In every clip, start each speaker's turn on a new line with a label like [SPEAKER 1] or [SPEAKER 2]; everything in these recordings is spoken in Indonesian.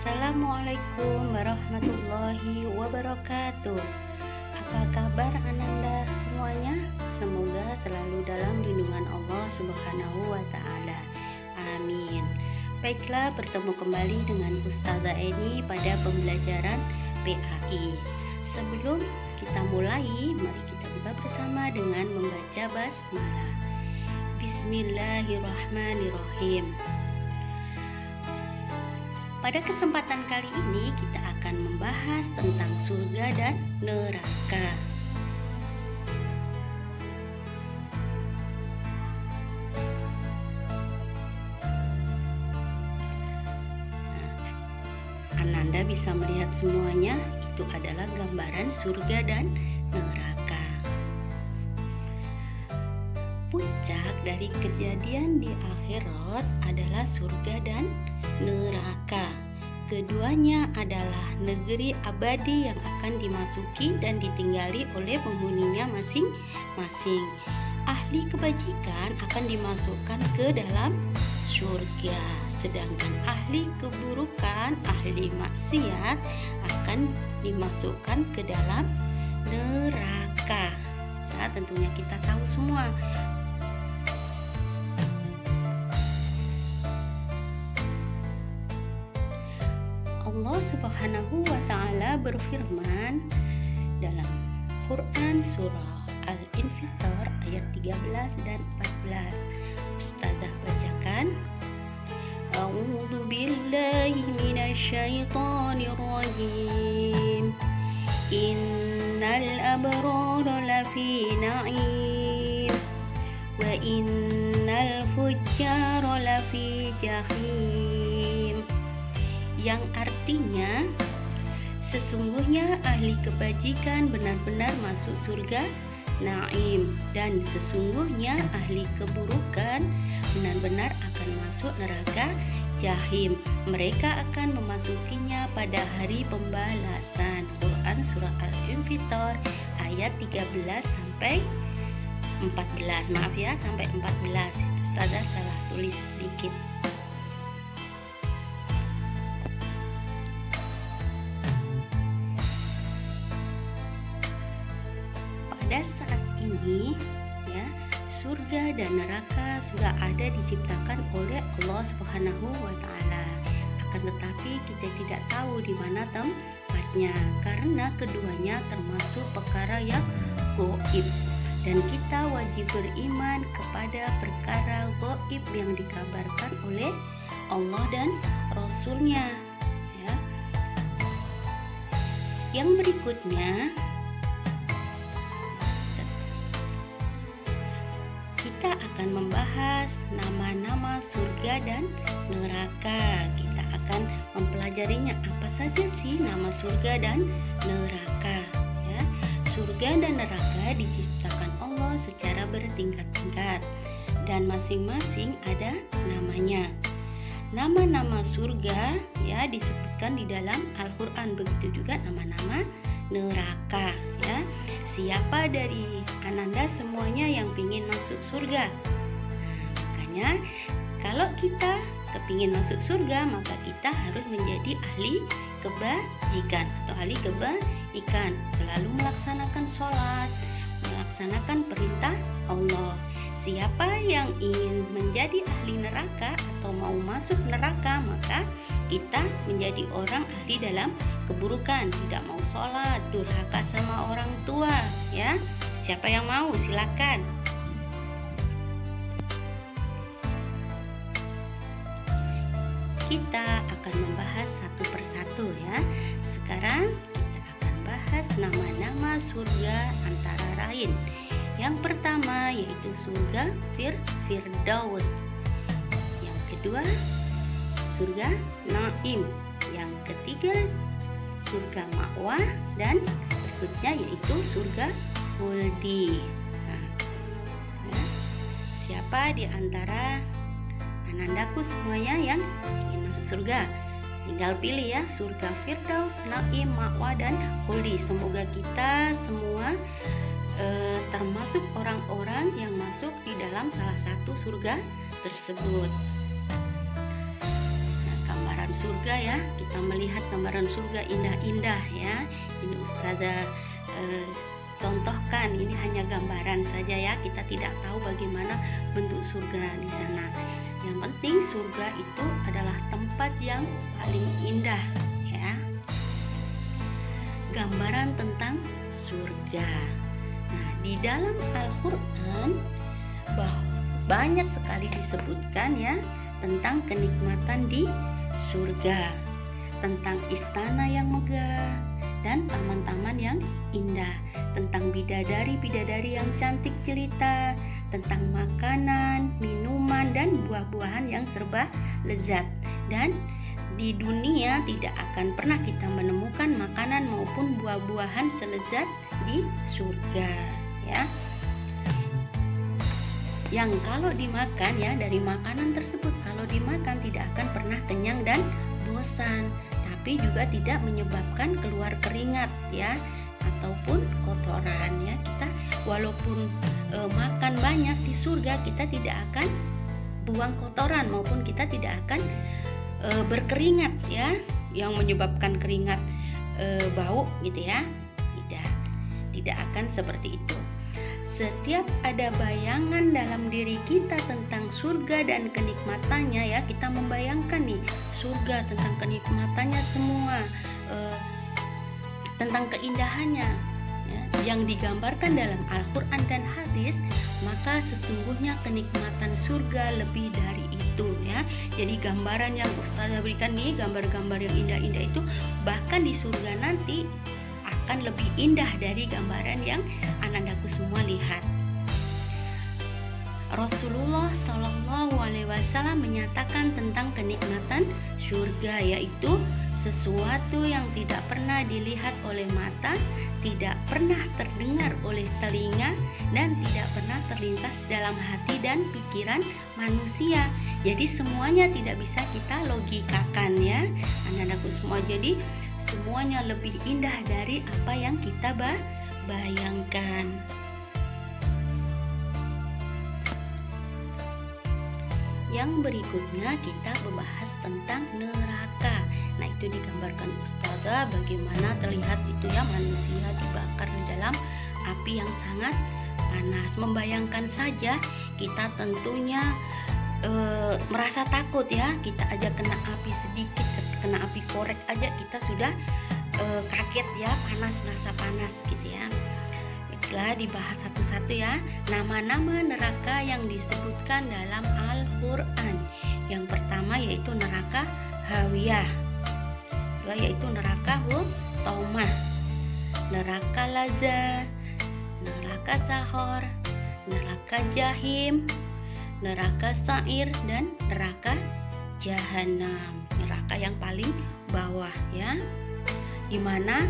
[SPEAKER 1] Assalamualaikum warahmatullahi wabarakatuh. Apa kabar Ananda semuanya? Semoga selalu dalam lindungan Allah Subhanahu wa Ta'ala. Amin. Baiklah, bertemu kembali dengan Ustazah Eni pada pembelajaran PAI. Sebelum kita mulai, mari kita buka bersama dengan membaca basmalah. Bismillahirrahmanirrahim. Pada kesempatan kali ini kita akan membahas tentang surga dan neraka. Ananda bisa melihat semuanya, itu adalah gambaran surga dan neraka. Puncak dari kejadian di akhirat adalah surga dan neraka. Keduanya adalah negeri abadi yang akan dimasuki dan ditinggali oleh penghuninya masing-masing. Ahli kebajikan akan dimasukkan ke dalam surga, sedangkan ahli keburukan, ahli maksiat akan dimasukkan ke dalam neraka. Ya, tentunya kita tahu semua. Allah Subhanahu wa Ta'ala berfirman dalam Quran surah Al-Infitar ayat 13 dan 14. Ustazah bacakan. A'udzu billahi minasyaitonir rajim. Innal abrara lafi na'im wa innal fujjara lafi jahim. Yang artinya, sesungguhnya ahli kebajikan benar-benar masuk surga Naim, dan sesungguhnya ahli keburukan benar-benar akan masuk neraka Jahim. Mereka akan memasukinya pada hari pembalasan. Quran surah Al-Infitar ayat 13 sampai 14. Maaf ya, sampai 14. Ustazah salah tulis sedikit. Pada saat ini ya, surga dan neraka sudah ada diciptakan oleh Allah Subhanahu wa Ta'ala. Akan tetapi kita tidak tahu di mana tempatnya, karena keduanya termasuk perkara yang gaib, dan kita wajib beriman kepada perkara gaib yang dikabarkan oleh Allah dan Rasul-Nya ya. Yang berikutnya kita akan membahas nama-nama surga dan neraka. Kita akan mempelajarinya, apa saja sih nama surga dan neraka ya. Surga dan neraka diciptakan Allah secara bertingkat-tingkat dan masing-masing ada namanya. Nama-nama surga ya disebutkan di dalam Al-Qur'an, begitu juga nama-nama neraka ya. Siapa dari Ananda semuanya yang ingin masuk surga? Makanya kalau kita kepingin masuk surga, maka kita harus menjadi ahli kebajikan atau ahli kebaikan, selalu melaksanakan sholat, melaksanakan perintah Allah. Siapa yang ingin menjadi ahli neraka atau mau masuk neraka, maka kita menjadi orang ahli dalam keburukan, tidak mau sholat, durhaka sama orang tua ya. Siapa yang mau? Silakan. Kita akan membahas satu persatu ya. Sekarang kita akan bahas nama-nama surga antara lain. Yang pertama yaitu surga Firdaus. Yang kedua surga Naim. Yang ketiga surga Ma'wa, dan berikutnya yaitu surga Khuldi. Nah, ya. Siapa di antara Anandaku semuanya yang ingin masuk surga? Tinggal pilih ya, surga Firdaus, Naim, Ma'wa, dan Khuldi. Semoga kita semua termasuk orang-orang yang masuk di dalam salah satu surga tersebut. Nah, gambaran surga ya. Kita melihat gambaran surga indah-indah ya. Ini Ustazah contohkan, ini hanya gambaran saja ya. Kita tidak tahu bagaimana bentuk surga di sana. Yang penting surga itu adalah tempat yang paling indah ya. Gambaran tentang surga. Nah, di dalam Al-Qur'an banyak sekali disebutkan ya tentang kenikmatan di surga, tentang istana yang megah dan taman-taman yang indah, tentang bidadari-bidadari yang cantik jelita, tentang makanan, minuman, dan buah-buahan yang serba lezat. Dan di dunia tidak akan pernah kita menemukan makanan maupun buah-buahan selezat di surga ya. Yang kalau dimakan ya, dari makanan tersebut kalau dimakan tidak akan pernah kenyang dan bosan, tapi juga tidak menyebabkan keluar keringat ya, ataupun kotoran ya. Kita walaupun makan banyak di surga, kita tidak akan buang kotoran maupun kita tidak akan berkeringat ya, yang menyebabkan keringat bau gitu ya. Tidak akan seperti itu. Setiap ada bayangan dalam diri kita tentang surga dan kenikmatannya ya, kita membayangkan nih surga, tentang kenikmatannya semua, tentang keindahannya ya, yang digambarkan dalam Al-Quran dan hadis, maka sesungguhnya kenikmatan surga lebih dari itu ya. Jadi gambaran yang Ustazah berikan nih, gambar-gambar yang indah-indah itu bahkan di surga nanti akan lebih indah dari gambaran yang anandaku semua lihat. Rasulullah Shallallahu Alaihi Wasallam menyatakan tentang kenikmatan surga, yaitu sesuatu yang tidak pernah dilihat oleh mata, tidak pernah terdengar oleh telinga, dan tidak pernah terlintas dalam hati dan pikiran manusia. Jadi semuanya tidak bisa kita logikakan ya, anandaku semua. Jadi semuanya lebih indah dari apa yang kita bayangkan. Yang berikutnya kita membahas tentang neraka. Nah, itu digambarkan Ustazah bagaimana terlihat itu ya, manusia dibakar di dalam api yang sangat panas. Membayangkan saja kita tentunya merasa takut ya. Kita aja kena api sedikit, kena api korek aja kita sudah kaget ya, merasa panas gitu ya. Baiklah, dibahas satu-satu ya. Nama-nama neraka yang disebutkan dalam Al-Quran. Yang pertama yaitu neraka Hawiyah, kedua yaitu neraka Hutamah, neraka Lazza, neraka Sahor, neraka Jahim, neraka Sa'ir, dan neraka Jahanam, neraka yang paling bawah ya, dimana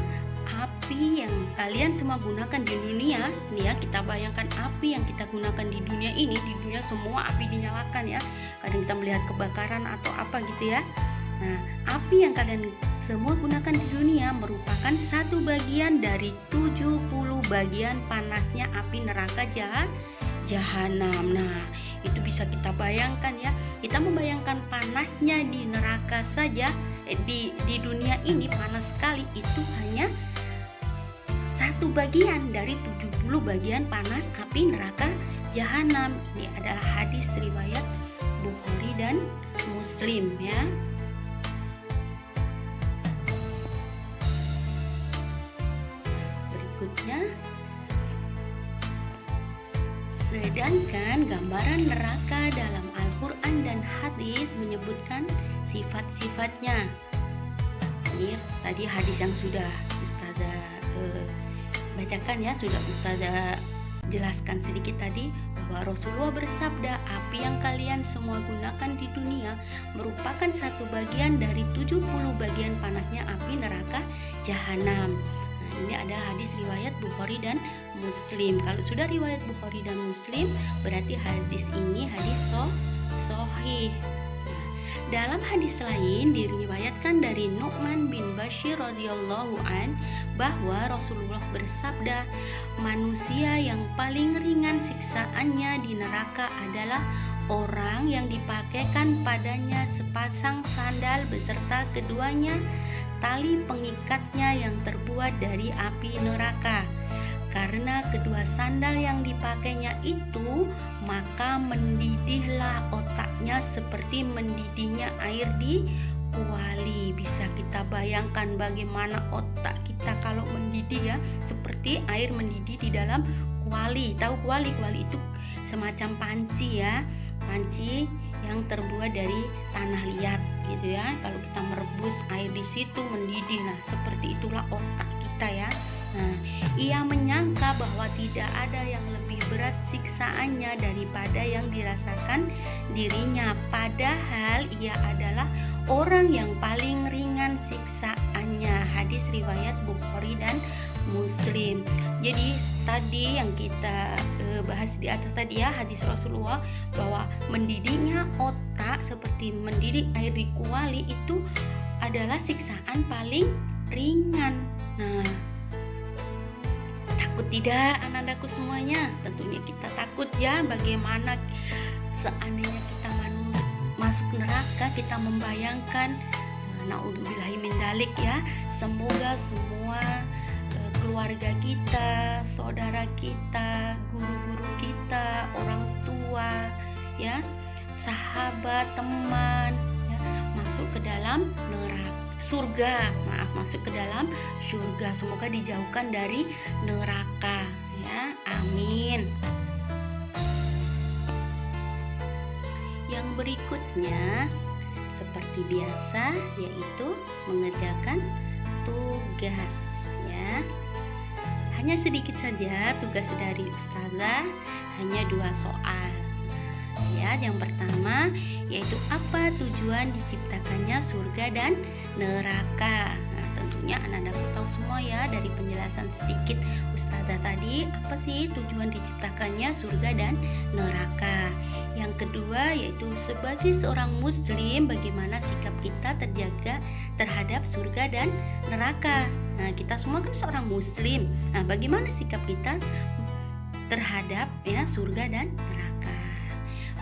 [SPEAKER 1] api yang kalian semua gunakan di dunia nih ya. Kita bayangkan api yang kita gunakan di dunia ini, di dunia semua api dinyalakan ya, kadang kita melihat kebakaran atau apa gitu ya. Nah, api yang kalian semua gunakan di dunia merupakan satu bagian dari 70 bagian panasnya api neraka Jahanam. Nah, itu bisa kita bayangkan ya. Kita membayangkan panasnya di neraka saja, di dunia ini panas sekali, itu hanya satu bagian dari 70 bagian panas api neraka Jahanam. Ini adalah hadis riwayat Bukhari dan Muslim ya. Berikutnya, sedangkan gambaran neraka dalam Al-Quran dan hadis menyebutkan sifat-sifatnya. Ini tadi hadis yang sudah Ustazah bacakan ya, sudah Ustazah jelaskan sedikit tadi, bahwa Rasulullah bersabda, api yang kalian semua gunakan di dunia merupakan satu bagian dari 70 bagian panasnya api neraka Jahanam. Nah, ini adalah hadis riwayat Bukhari dan Muslim. Kalau sudah riwayat Bukhari dan Muslim, berarti hadis ini hadis sahih. Dalam hadis lain diriwayatkan dari Nu'man bin Bashir radhiyallahu an bahwa Rasulullah bersabda, manusia yang paling ringan siksaannya di neraka adalah orang yang dipakaikan padanya sepasang sandal beserta keduanya tali pengikatnya yang terbuat dari api neraka. Karena kedua sandal yang dipakainya itu, maka mendidihlah otaknya seperti mendidihnya air di kuali. Bisa kita bayangkan bagaimana otak kita kalau mendidih ya, seperti air mendidih di dalam kuali. Tahu kuali? Kuali itu semacam panci ya, panci yang terbuat dari tanah liat gitu ya. Kalau kita merebus air di situ mendidih, nah seperti itulah otak kita ya. Nah, ia menyangka bahwa tidak ada yang lebih berat siksaannya daripada yang dirasakan dirinya, padahal ia adalah orang yang paling ringan siksaannya. Hadis riwayat Bukhari dan Muslim. Jadi tadi yang kita bahas di atas tadi ya, hadis Rasulullah bahwa mendidihnya otak seperti mendidih air di kuali itu adalah siksaan paling ringan. Nah, takut tidak anak-anakku semuanya? Tentunya kita takut ya. Bagaimana seandainya kita masuk neraka, kita membayangkan naudzubillahi min dzalik ya. Semoga semua keluarga kita, saudara kita, guru-guru kita, orang tua ya, sahabat, teman ya, masuk ke dalam neraka. Masuk ke dalam surga. Semoga dijauhkan dari neraka ya, amin. Yang berikutnya seperti biasa yaitu mengerjakan tugas ya. Hanya sedikit saja tugas dari ustazah, hanya 2 soal ya. Yang pertama yaitu apa tujuan diciptakannya surga dan neraka. Nah, tentunya anak-anakku tahu semua ya dari penjelasan sedikit ustazah tadi, apa sih tujuan diciptakannya surga dan neraka. Yang kedua yaitu sebagai seorang muslim bagaimana sikap kita terjaga terhadap surga dan neraka. Nah, kita semua kan seorang muslim. Nah, bagaimana sikap kita terhadap ya surga dan neraka.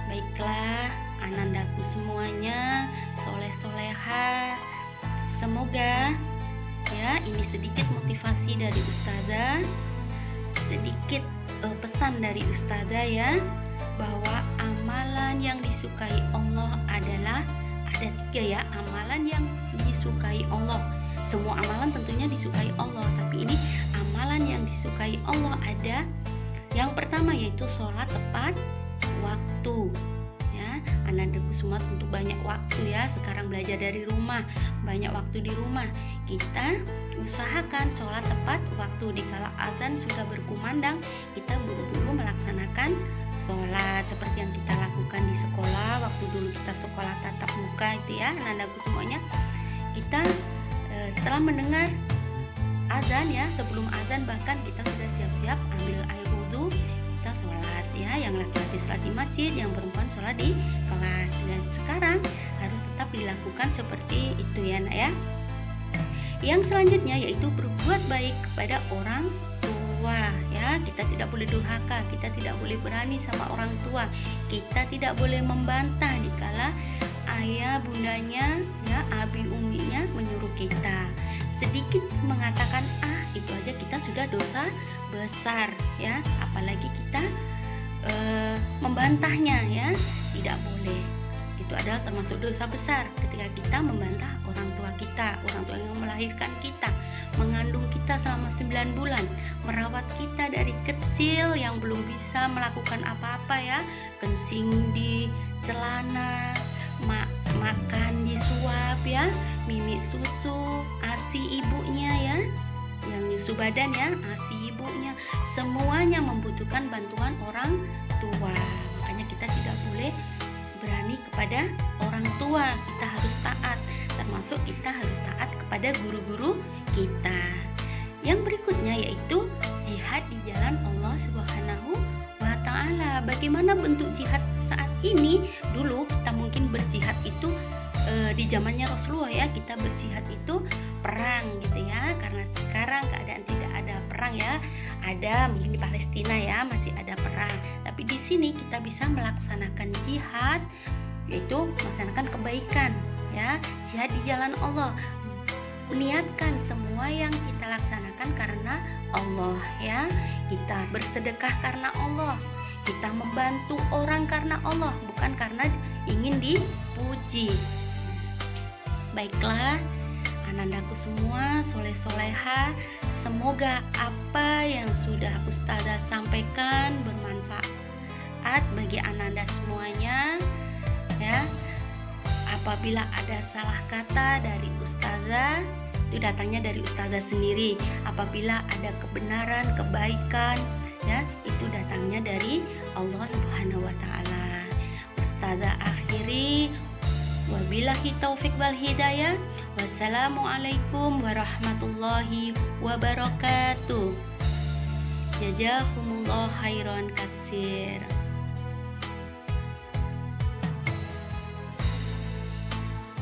[SPEAKER 1] Baiklah anak-anakku semuanya, soleh-soleha. Semoga ya ini sedikit motivasi dari ustazah, sedikit pesan dari ustazah ya, bahwa amalan yang disukai Allah adalah ada 3 ya, amalan yang disukai Allah. Semua amalan tentunya disukai Allah, tapi ini amalan yang disukai Allah ada. Yang pertama yaitu sholat tepat waktu ya. Anak-anakku semua tentu banyak waktu ya, sekarang belajar dari rumah, banyak waktu di rumah. Kita usahakan sholat tepat waktu. Dikala azan sudah berkumandang, kita buru-buru melaksanakan sholat seperti yang kita lakukan di sekolah. Waktu dulu kita sekolah tatap muka itu ya, anak-anakku semuanya, kita setelah mendengar azan ya, sebelum azan bahkan kita sudah siap-siap ambil air wudhu, kita sholat ya. Yang laki-laki sholat di masjid, yang perempuan sholat di kelas. Dan sekarang harus tetap dilakukan seperti itu ya nak ya. Yang selanjutnya yaitu berbuat baik kepada orang tua ya. Kita tidak boleh durhaka, kita tidak boleh berani sama orang tua, kita tidak boleh membantah dikala ayah bundanya ya, abi uminya menyuruh kita. Sedikit mengatakan itu aja kita sudah dosa besar ya, apalagi kita membantahnya ya, tidak boleh. Itu adalah termasuk dosa besar ketika kita membantah orang tua kita, orang tua yang melahirkan kita, mengandung kita selama 9 bulan, merawat kita dari kecil yang belum bisa melakukan apa-apa ya, kencing di celana, makan disuap ya, mimi susu, ASI ibunya ya, yang nyusu badan ya, ASI ibunya, semuanya membutuhkan bantuan orang tua. Makanya kita tidak boleh berani kepada orang tua, kita harus taat, termasuk kita harus taat kepada guru-guru kita. Yang berikutnya yaitu jihad di jalan Allah Subhanahu wa Ta'ala. Bagaimana bentuk jihad saat ini? Dulu kita mungkin berjihad itu di zamannya Rasulullah ya, kita berjihad itu perang gitu ya, karena sekarang keadaan tidak ada perang ya, ada mungkin di Palestina ya masih ada perang, tapi di sini kita bisa melaksanakan jihad, yaitu melaksanakan kebaikan ya. berjihad di jalan Allah. Niatkan semua yang kita laksanakan karena Allah ya. Kita bersedekah karena Allah. Kita membantu orang karena Allah, bukan karena ingin dipuji. Baiklah, anandaku semua, soleh-soleha, semoga apa yang sudah Ustazah sampaikan bermanfaat bagi ananda semuanya ya. Apabila ada salah kata dari Ustazah, itu datangnya dari Ustazah sendiri. Apabila ada kebenaran, kebaikan ya, itu datangnya dari Allah Subhanahu wa taala. Ustazah akhiri, wabillahi taufik wal hidayah. Wassalamualaikum warahmatullahi wabarakatuh. Jazakumullah khairan katsir.